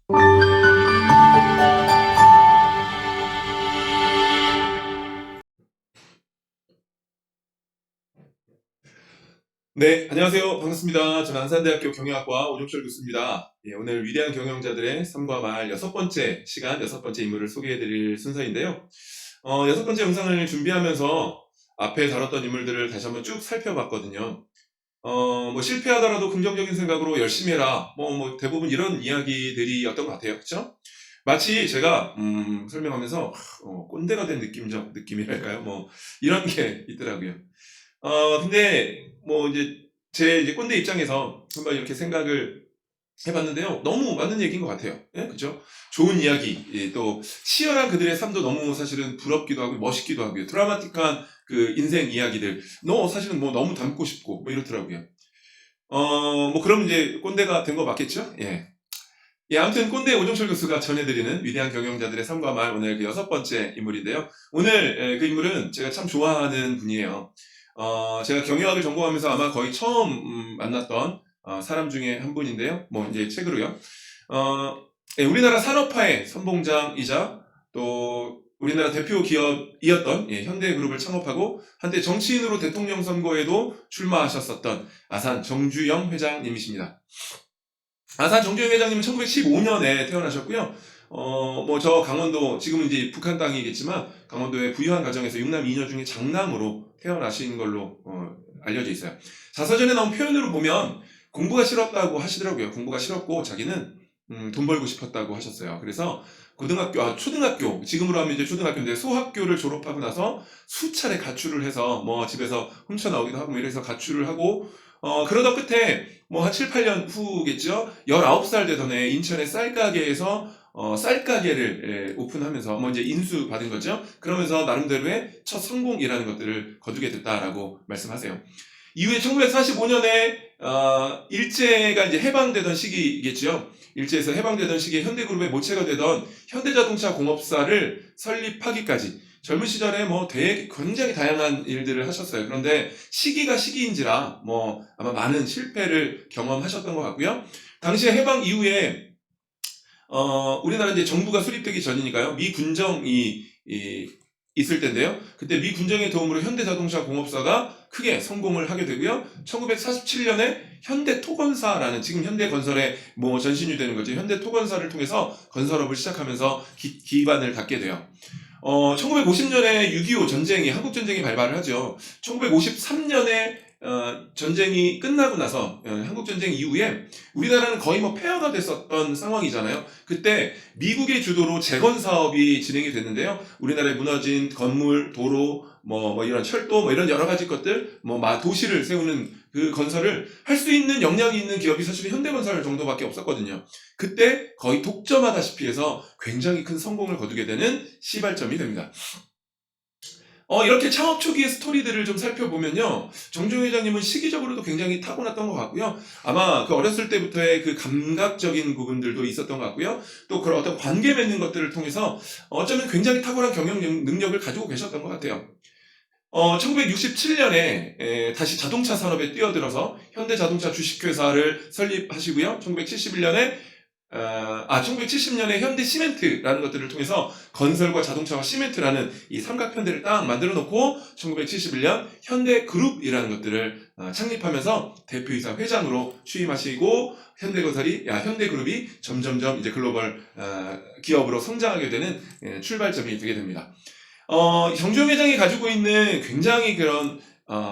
네, 안녕하세요. 반갑습니다. 저는 안산대학교 경영학과 오종철 교수입니다. 오늘 위대한 경영자들의 삶과 말 여섯 번째 시간, 여섯 번째 인물을 소개해드릴 순서인데요. 여섯 번째 영상을 준비하면서 앞에 다뤘던 인물들을 다시 한번 쭉 살펴봤거든요. 뭐 실패하더라도 긍정적인 생각으로 열심히 해라. 대부분 이런 이야기들이었던 것 같아요. 그렇죠? 마치 제가 설명하면서 꼰대가 된 느낌이랄까요? 이런 게 있더라고요. 근데 제 꼰대 입장에서 한번 이렇게 생각을 해봤는데요. 너무 맞는 얘기인 것 같아요. 예? 그죠? 좋은 이야기, 또 치열한 그들의 삶도 너무 사실은 부럽기도 하고 멋있기도 하고요. 드라마틱한 그 인생 이야기들, 사실은 너무 닮고 싶고 이렇더라고요. 그럼 이제 꼰대가 된 거 맞겠죠? 예. 예, 아무튼 꼰대 오종철 교수가 전해드리는 위대한 경영자들의 삶과 말, 오늘 그 여섯 번째 인물인데요. 오늘 그 인물은 제가 참 좋아하는 분이에요. 제가 경영학을 전공하면서 아마 거의 처음 만났던 사람 중에 한 분인데요. 이제 책으로요. 예, 우리나라 산업화의 선봉장이자 또 우리나라 대표 기업이었던 현대그룹을 창업하고 한때 정치인으로 대통령 선거에도 출마하셨었던 아산 정주영 회장님이십니다. 아산 정주영 회장님은 1915년에 태어나셨고요. 저 강원도, 지금은 이제 북한 땅이겠지만, 강원도의 부유한 가정에서 6남 2녀 중에 장남으로 태어나신 걸로 알려져 있어요. 자서전에 나온 표현으로 보면 공부가 싫었다고 하시더라고요. 공부가 싫었고 자기는 돈 벌고 싶었다고 하셨어요. 그래서 초등학교, 지금으로 하면 이제 초등학교인데 소학교를 졸업하고 나서 수차례 가출을 해서 집에서 훔쳐나오기도 하고 이래서 가출을 하고 그러다 끝에 한 7, 8년 후겠죠. 19살 되던 해 인천의 쌀가게에서 쌀가게를 오픈하면서 이제 인수 받은 거죠. 그러면서 나름대로의 첫 성공이라는 것들을 거두게 됐다라고 말씀하세요. 이후에 1945년에 일제가 이제 해방되던 시기겠죠. 일제에서 해방되던 시기에 현대그룹의 모체가 되던 현대자동차 공업사를 설립하기까지 젊은 시절에 굉장히 다양한 일들을 하셨어요. 그런데 시기가 시기인지라 아마 많은 실패를 경험하셨던 것 같고요. 당시에 해방 이후에 우리나라 이제 정부가 수립되기 전이니까요. 미 군정이 있을 텐데요. 그때 미 군정의 도움으로 현대자동차 공업사가 크게 성공을 하게 되고요. 1947년에 현대토건사라는, 지금 현대건설의 전신이 되는 거죠. 현대토건사를 통해서 건설업을 시작하면서 기반을 닫게 돼요. 1950년에 6.25 전쟁이, 한국전쟁이 발발을 하죠. 1953년에 전쟁이 끝나고 나서 한국전쟁 이후에 우리나라는 거의 폐허가 됐었던 상황이잖아요. 그때 미국의 주도로 재건 사업이 진행이 됐는데요. 우리나라에 무너진 건물, 도로, 이런 철도, 이런 여러 가지 것들, 도시를 세우는 그 건설을 할 수 있는 역량이 있는 기업이 사실 현대건설 정도밖에 없었거든요. 그때 거의 독점하다시피 해서 굉장히 큰 성공을 거두게 되는 시발점이 됩니다. 이렇게 창업 초기의 스토리들을 좀 살펴보면요. 정주영 회장님은 시기적으로도 굉장히 타고났던 것 같고요. 아마 그 어렸을 때부터의 그 감각적인 부분들도 있었던 것 같고요. 또 그런 어떤 관계 맺는 것들을 통해서 어쩌면 굉장히 탁월한 경영 능력을 가지고 계셨던 것 같아요. 1967년에 다시 자동차 산업에 뛰어들어서 현대자동차 주식회사를 설립하시고요. 1970년에 현대시멘트라는 것들을 통해서 건설과 자동차와 시멘트라는 이 삼각편대를 딱 만들어 놓고 1971년 현대그룹이라는 것들을 창립하면서 대표이사 회장으로 취임하시고 현대그룹이 점점점 이제 글로벌 기업으로 성장하게 되는 출발점이 되게 됩니다. 정주영 회장이 가지고 있는 굉장히 그런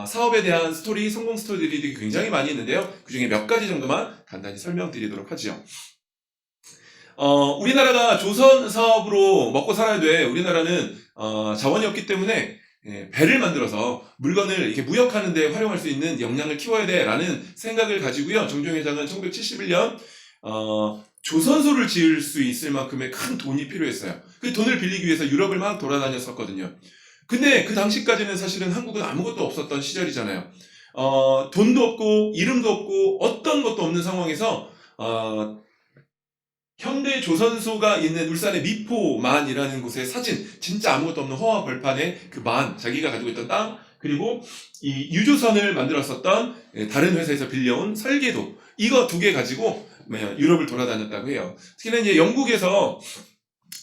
사업에 대한 스토리, 성공 스토리들이 굉장히 많이 있는데요. 그 중에 몇 가지 정도만 간단히 설명드리도록 하죠. 우리나라가 조선 사업으로 먹고 살아야 돼. 우리나라는 자원이 없기 때문에 배를 만들어서 물건을 이렇게 무역하는 데 활용할 수 있는 역량을 키워야 돼 라는 생각을 가지고요. 정주영 회장은 1971년 조선소를 지을 수 있을 만큼의 큰 돈이 필요했어요. 그 돈을 빌리기 위해서 유럽을 막 돌아다녔었거든요. 근데 그 당시까지는 사실은 한국은 아무것도 없었던 시절이잖아요. 돈도 없고 이름도 없고 어떤 것도 없는 상황에서 현대 조선소가 있는 울산의 미포만이라는 곳의 사진, 진짜 아무것도 없는 허화 벌판에 그 만, 자기가 가지고 있던 땅, 그리고 이 유조선을 만들었었던 다른 회사에서 빌려온 설계도, 이거 두 개 가지고 유럽을 돌아다녔다고 해요. 특히나 이제 영국에서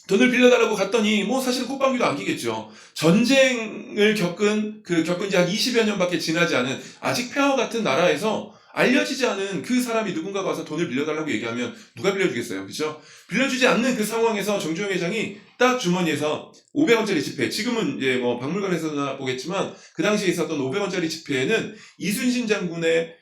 돈을 빌려달라고 갔더니 뭐 사실 꽃방귀도 안 끼겠죠. 전쟁을 겪은 지 한 20여 년밖에 지나지 않은 아직 폐허 같은 나라에서 알려지지 않은 그 사람이 누군가가 와서 돈을 빌려달라고 얘기하면 누가 빌려주겠어요. 그렇죠? 빌려주지 않는 그 상황에서 정주영 회장이 딱 주머니에서 500원짜리 지폐, 지금은 이제 뭐 박물관에서나 보겠지만 그 당시에 있었던 500원짜리 지폐에는 이순신 장군의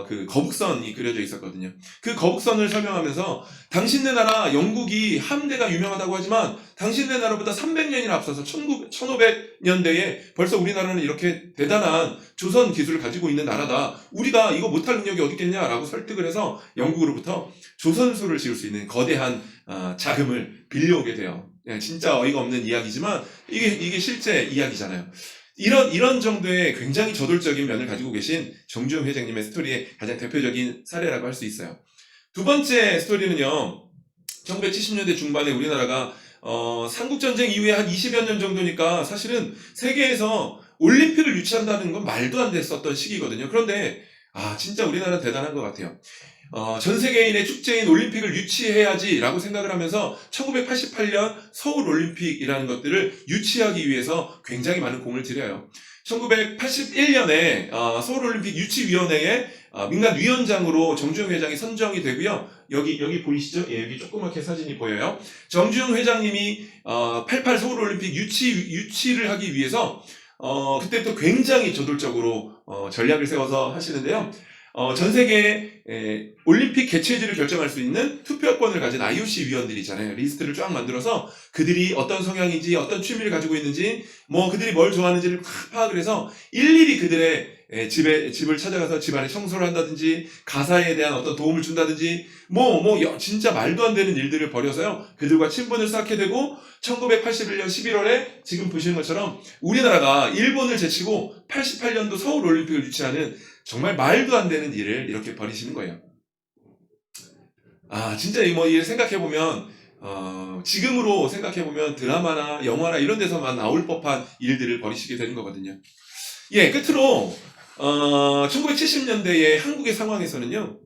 그 거북선이 그려져 있었거든요. 그 거북선을 설명하면서 당신네 나라 영국이 함대가 유명하다고 하지만 당신네 나라보다 300년이나 앞서서 1500년대에 벌써 우리나라는 이렇게 대단한 조선 기술을 가지고 있는 나라다. 우리가 이거 못할 능력이 어디 있겠냐라고 설득을 해서 영국으로부터 조선소를 지을 수 있는 거대한 자금을 빌려오게 돼요. 진짜 어이가 없는 이야기지만 이게 실제 이야기잖아요. 이런 정도의 굉장히 저돌적인 면을 가지고 계신 정주영 회장님의 스토리의 가장 대표적인 사례라고 할 수 있어요. 두 번째 스토리는요, 1970년대 중반에 우리나라가 삼국전쟁 이후에 한 20여 년 정도니까 사실은 세계에서 올림픽을 유치한다는 건 말도 안 됐었던 시기거든요. 그런데 진짜 우리나라는 대단한 것 같아요. 전 세계인의 축제인 올림픽을 유치해야지라고 생각을 하면서 1988년 서울 올림픽이라는 것들을 유치하기 위해서 굉장히 많은 공을 들여요. 1981년에 서울 올림픽 유치위원회에 민간 위원장으로 정주영 회장이 선정이 되고요. 여기 보이시죠? 예, 여기 조그맣게 사진이 보여요. 정주영 회장님이 88 서울 올림픽 유치를 하기 위해서 그때부터 굉장히 저돌적으로 전략을 세워서 하시는데요. 전 세계 올림픽 개최지를 결정할 수 있는 투표권을 가진 IOC 위원들이 있잖아요. 리스트를 쫙 만들어서 그들이 어떤 성향인지 어떤 취미를 가지고 있는지 뭐 그들이 뭘 좋아하는지를 파악을 해서 일일이 그들의 집을 찾아가서 집안에 청소를 한다든지 가사에 대한 어떤 도움을 준다든지 진짜 말도 안 되는 일들을 벌여서요. 그들과 친분을 쌓게 되고 1981년 11월에 지금 보시는 것처럼 우리나라가 일본을 제치고 88년도 서울 올림픽을 유치하는 정말 말도 안 되는 일을 이렇게 벌이시는 거예요. 진짜 이 생각해보면, 지금으로 생각해보면 드라마나 영화나 이런 데서만 나올 법한 일들을 벌이시게 되는 거거든요. 예, 끝으로, 1970년대의 한국의 상황에서는요,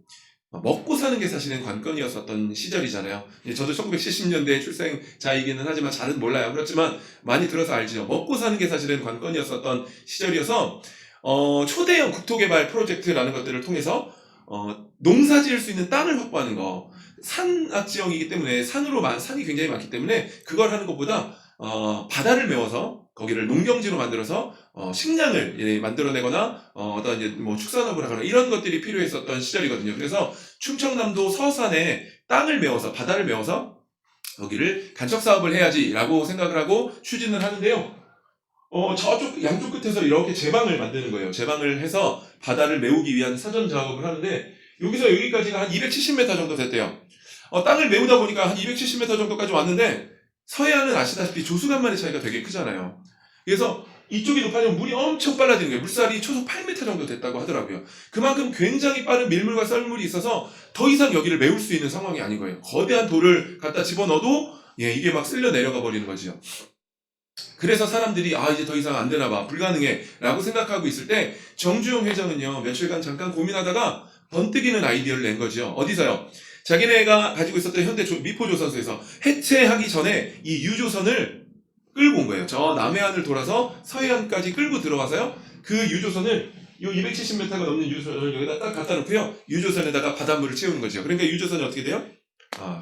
먹고 사는 게 사실은 관건이었었던 시절이잖아요. 저도 1970년대 출생자이기는 하지만 잘은 몰라요. 그렇지만 많이 들어서 알죠. 먹고 사는 게 사실은 관건이었었던 시절이어서, 초대형 국토개발 프로젝트라는 것들을 통해서 농사 지을 수 있는 땅을 확보하는 거, 산악지형이기 때문에 산이 굉장히 많기 때문에 그걸 하는 것보다 바다를 메워서 거기를 농경지로 만들어서 식량을 만들어내거나 어떤 이제 축산업을 하거나 이런 것들이 필요했었던 시절이거든요. 그래서 충청남도 서산에 땅을 메워서 바다를 메워서 거기를 간척 사업을 해야지라고 생각을 하고 추진을 하는데요. 저쪽 양쪽 끝에서 이렇게 제방을 만드는 거예요. 제방을 해서 바다를 메우기 위한 사전 작업을 하는데 여기서 여기까지가 한 270m 정도 됐대요. 땅을 메우다 보니까 한 270m 정도까지 왔는데 서해안은 아시다시피 조수간만의 차이가 되게 크잖아요. 그래서 이쪽이 높아지면 물이 엄청 빨라지는 거예요. 물살이 초속 8m 정도 됐다고 하더라고요. 그만큼 굉장히 빠른 밀물과 썰물이 있어서 더 이상 여기를 메울 수 있는 상황이 아닌 거예요. 거대한 돌을 갖다 집어넣어도 이게 막 쓸려 내려가 버리는 거죠. 그래서 사람들이 이제 더 이상 안 되나 봐, 불가능해 라고 생각하고 있을 때 정주영 회장은요, 며칠간 잠깐 고민하다가 번뜩이는 아이디어를 낸 거죠. 어디서요? 자기네가 가지고 있었던 현대 미포조선소에서 해체하기 전에 이 유조선을 끌고 온 거예요. 저 남해안을 돌아서 서해안까지 끌고 들어와서요, 그 유조선을 이 270m가 넘는 유조선을 여기다 딱 갖다 놓고요, 유조선에다가 바닷물을 채우는 거죠. 그러니까 유조선이 어떻게 돼요?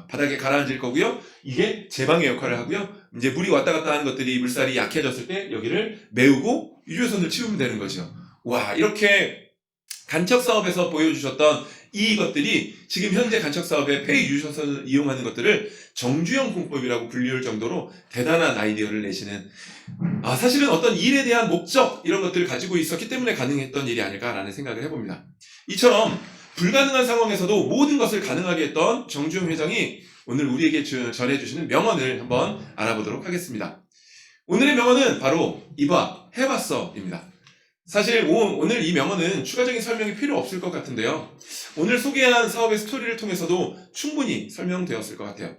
바닥에 가라앉을 거고요. 이게 제방의 역할을 하고요. 이제 물이 왔다 갔다 하는 것들이 물살이 약해졌을 때 여기를 메우고 유조선을 치우면 되는 거죠. 와, 이렇게 간척 사업에서 보여주셨던 이것들이 지금 현재 간척 사업의 폐 유조선을 이용하는 것들을 정주영 공법이라고 불리울 정도로 대단한 아이디어를 내시는, 사실은 어떤 일에 대한 목적 이런 것들을 가지고 있었기 때문에 가능했던 일이 아닐까라는 생각을 해봅니다. 이처럼 불가능한 상황에서도 모든 것을 가능하게 했던 정주영 회장이 오늘 우리에게 전해주시는 명언을 한번 알아보도록 하겠습니다. 오늘의 명언은 바로 이봐, 해봤어입니다. 사실 오늘 이 명언은 추가적인 설명이 필요 없을 것 같은데요. 오늘 소개한 사업의 스토리를 통해서도 충분히 설명되었을 것 같아요.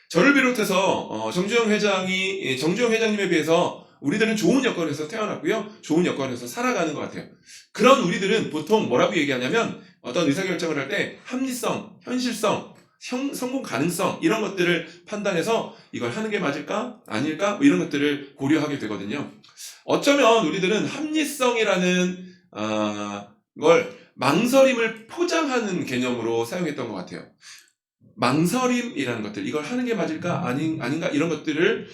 저를 비롯해서 정주영 회장님에 비해서 우리들은 좋은 여건에서 태어났고요, 좋은 여건에서 살아가는 것 같아요. 그런 우리들은 보통 뭐라고 얘기하냐면 어떤 의사결정을 할 때 합리성, 현실성, 성공 가능성 이런 것들을 판단해서 이걸 하는 게 맞을까 아닐까 뭐 이런 것들을 고려하게 되거든요. 어쩌면 우리들은 합리성이라는 걸 망설임을 포장하는 개념으로 사용했던 것 같아요. 망설임이라는 것들, 이걸 하는 게 맞을까 아닌가 이런 것들이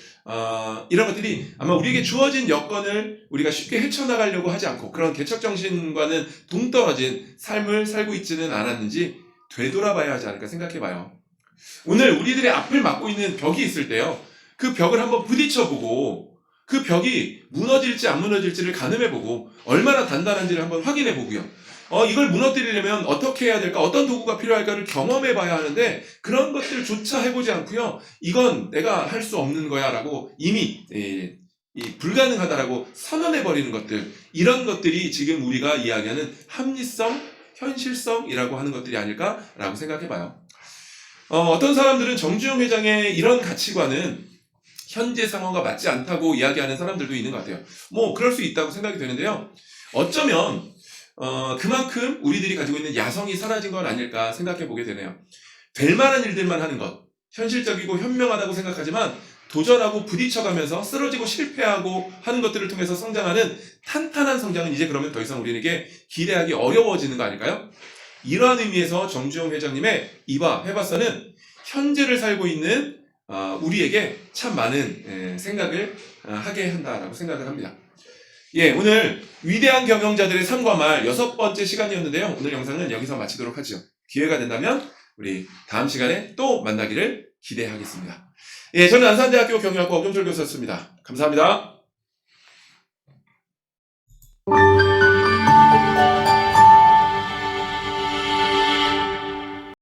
아마 우리에게 주어진 여건을 우리가 쉽게 헤쳐나가려고 하지 않고 그런 개척 정신과는 동떨어진 삶을 살고 있지는 않았는지 되돌아봐야 하지 않을까 생각해봐요. 오늘 우리들의 앞을 막고 있는 벽이 있을 때요, 그 벽을 한번 부딪혀보고 그 벽이 무너질지 안 무너질지를 가늠해보고 얼마나 단단한지를 한번 확인해보고요. 이걸 무너뜨리려면 어떻게 해야 될까? 어떤 도구가 필요할까를 경험해 봐야 하는데 그런 것들조차 해보지 않고요. 이건 내가 할 수 없는 거야 라고 이미 불가능하다라고 선언해 버리는 것들, 이런 것들이 지금 우리가 이야기하는 합리성, 현실성이라고 하는 것들이 아닐까라고 생각해 봐요. 어떤 사람들은 정주영 회장의 이런 가치관은 현재 상황과 맞지 않다고 이야기하는 사람들도 있는 것 같아요. 뭐 그럴 수 있다고 생각이 되는데요. 어쩌면 그만큼 우리들이 가지고 있는 야성이 사라진 건 아닐까 생각해 보게 되네요. 될 만한 일들만 하는 것, 현실적이고 현명하다고 생각하지만 도전하고 부딪혀가면서 쓰러지고 실패하고 하는 것들을 통해서 성장하는 탄탄한 성장은 이제 그러면 더 이상 우리에게 기대하기 어려워지는 거 아닐까요? 이러한 의미에서 정주영 회장님의 이봐 해봤어는 현재를 살고 있는 우리에게 참 많은 생각을 하게 한다라고 생각을 합니다. 오늘 위대한 경영자들의 삶과 말 6번째 시간이었는데요. 오늘 영상은 여기서 마치도록 하죠. 기회가 된다면 우리 다음 시간에 또 만나기를 기대하겠습니다. 저는 안산대학교 경영학과 엄정철 교수였습니다. 감사합니다.